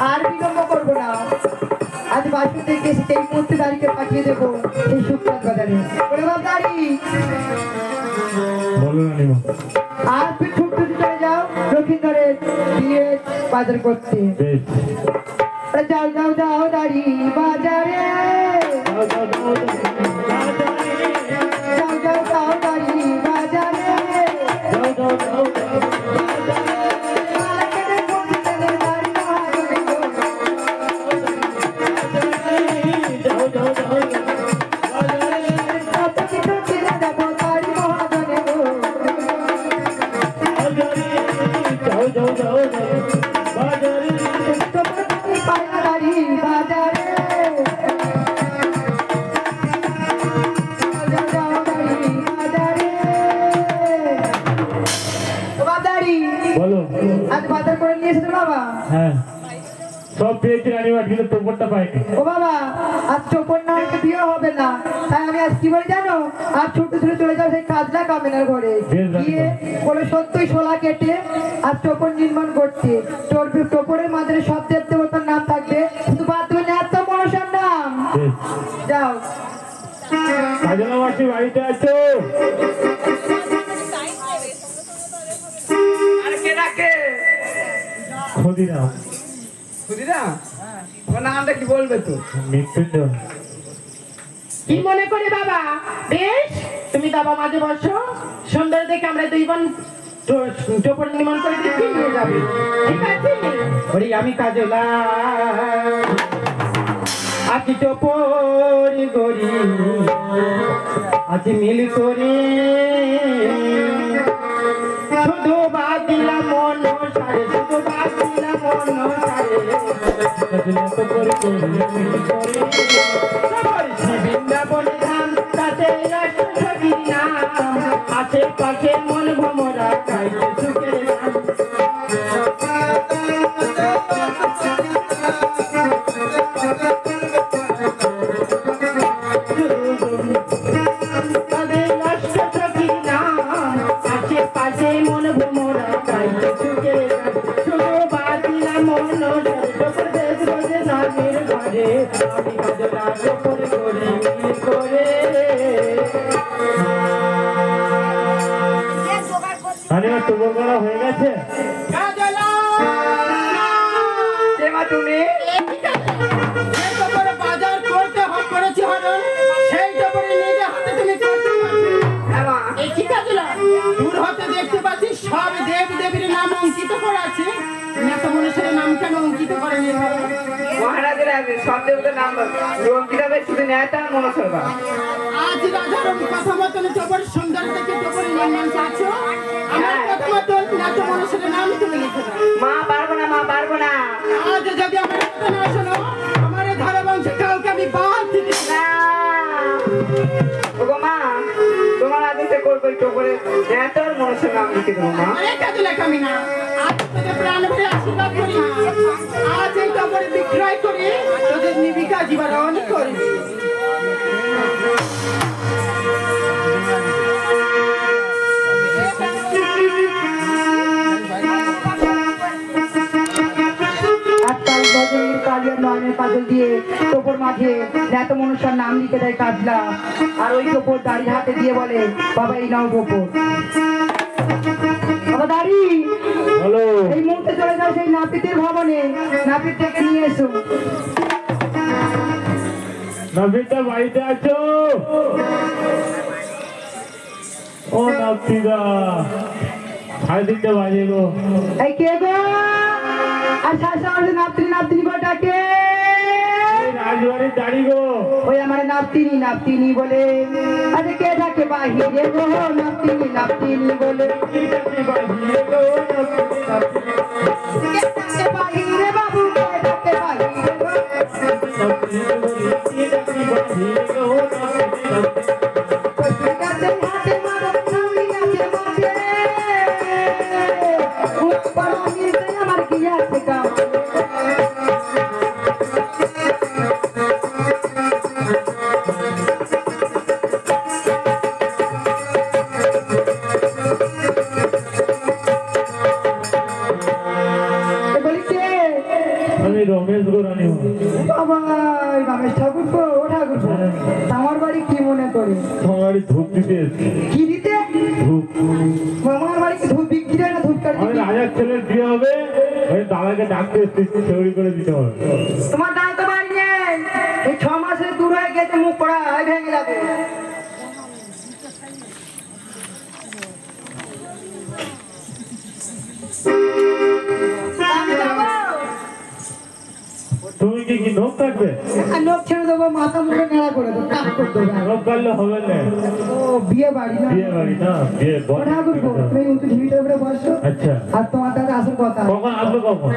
আর বিলম্ব করবো না, আজ বাসু থেকে সেই মুহূর্তে দাঁড়িয়ে পাঠিয়ে দেবো এই সুপ্রাত বাজারে। বলে বাবদারি আর তুই ছুটতে চলে যাও লক্ষিন্দরের বিয়ে বাজার করতে। যাও যাও যাও দাঁড়ি বাজারে, যাও যাও যাও দাঁড়ি বাজারে, সব পেয়েছি রানীবাট, কিন্তু টোপরটা পাইনি। ও বাবা, আজ টোপর না হলে বিয়ে হবে না, তাই আমি আজ কি বলি জানো, আর ছোট ছোট চলে যাও সেই কাজলা কামেনার ঘরে গিয়ে বলে সত্যই শোলা কেটে আর টোপর নির্মাণ করতে। টোপরের মাঝে সব দেব দেবতার নাম থাকবে, শুধু বাদ দেবে না এত মনসার নাম। যাও কাজলা মাসি বাড়িতে আছো? আর কে ডাকে? ক্ষুদিরাম। ক্ষুদিরাম? ওর নামটা কি বলবে তো? মৃত্যুঞ্জয়। কি মনে করে বাবা? বেশ, তুমি বাবা মাঝে বসো, সুন্দর দেখে আমরা দুই বোন টোপর নির্মাণ করে দিচ্ছি, নিয়ে যাবে। ঠিক আছে? ওরে আমি কাজলা আছি টোপর গড়ি, আছি মিল করে শুধু বাদ দিলাম মন সারে, শুধু বাদ দিলাম মন সারে, বৃন্দাবনে ধাম তাতে রাষ্ট্রীর নাম, আশেপাশে মন ভমরা খাইতে সুখের নাম। হয়ে গেছে তুমি বাজার করতে করেছি হরণ, সেই টোপরে নিজে হাতে তুমি করতে এই ঠিক আছে। দূর হতে দেখতে পাচ্ছি সব দেব দেবীর নাম অঙ্কিত করা আছে, নেতা মনুষ্যের নাম কেন অঙ্কিত করেনি? মহারাজের আগে সব দেবতার নাম অঙ্কিত হবে, শুধু নেতা মনুষ্যের। আজ রাজার কথা মতন টোপর সুন্দর দেখে টোপর নির্মাণ চাচ্ছো, আমার কথা মতন নেতা মনুষ্যের নাম তুমি লিখে দাও। মা পারবো না, মা পারবো না। আজ যদি আমার কথা না শোনো, আমার ধারা বংশ কাউকে আমি বাদ দিতে না। ওগো মা, তোমার আদেশে করবো টোপরে নেতার মনুষ্যের নাম লিখে দেবো মা। অনেক কাজে লেখা আমি না, আজ তোদের প্রাণ ভরে আশীর্বাদ করি, আজ এই টোপরে বিক্রয় করে তোদের জীবিকা জীবন করবি। কাজল দিয়ে টোপর মাঝে এত মনুষ্যের নাম লিখে দেয় কাজলা, আর ওই টোপর দাড়ি হাতে দিয়ে বলে বাবা এই নাও টোপর। বাবা দাড়ি, এই মুহূর্তে চলে যাও সেই নাপিতের ভবনে, নাপিত থেকে নিয়ে এসো। নাপিতটা বাড়িতে আছো? ও নাপিতা, 3:30 বাজে গো। এই কে গো? আর শাশা নাপতিনি নাপতিনি করে ডাকে। রাজবাড়ির দাড়ি গো। ওই আমার নাপতিনি নাপতিনি বলে। আরে কে ডাকে বাহিরে গো? নাপতিনি নাপতিনি বলে। কে ডাকে বাহিরে গো? নাপতিনি নাপতিনি। কে ডাকে বাহিরে বাবু? কে ডাকে বাহিরে গো? নাপতিনি বলে। কে ডাকে বাহিরে গো? নাপতিনি নাপতিনি। হাতে হাতে মারো নামি গাছে মাঝে। উপর নিচে আমার কি আছে কাম? আমি রমেশ গো রানী বাবা রমেশ ঠাকুর তো ও ঠাকুর আমার বাড়ি কি মনে করে তোমার বাড়ি ধূপ দিতে এসেছি। কি দিতে ধূপ আমার বাড়ি কি ধূপ বিক্রি হয় না ধূপ কাটতে আমি রাজার ছেলের বিয়ে হবে ওই দাদাকে ডাকতে এসেছি তৈরি করে দিতে হবে। তোমার দাদা তো বাড়ি নেই এই 6 মাসে দূর হয়ে গেছে মুখ পড়া ভেঙে যাবে আমি যাবো। তুমি কি নখ কাটবে? আর লোক ছেড়ে দেবো মাথা মুখে নেড়া করে দেবো কাজ করতে হবে নখ কাটলে হবে না। ও বিয়ে বাড়ি না বিয়ে বাড়ি না বিয়ে ও ঠাকুর গো, তুমি উঁচু ঢিবিটার উপরে বসো আচ্ছা আর তোমার দাদা আসল কথা কখন আসবে কখন?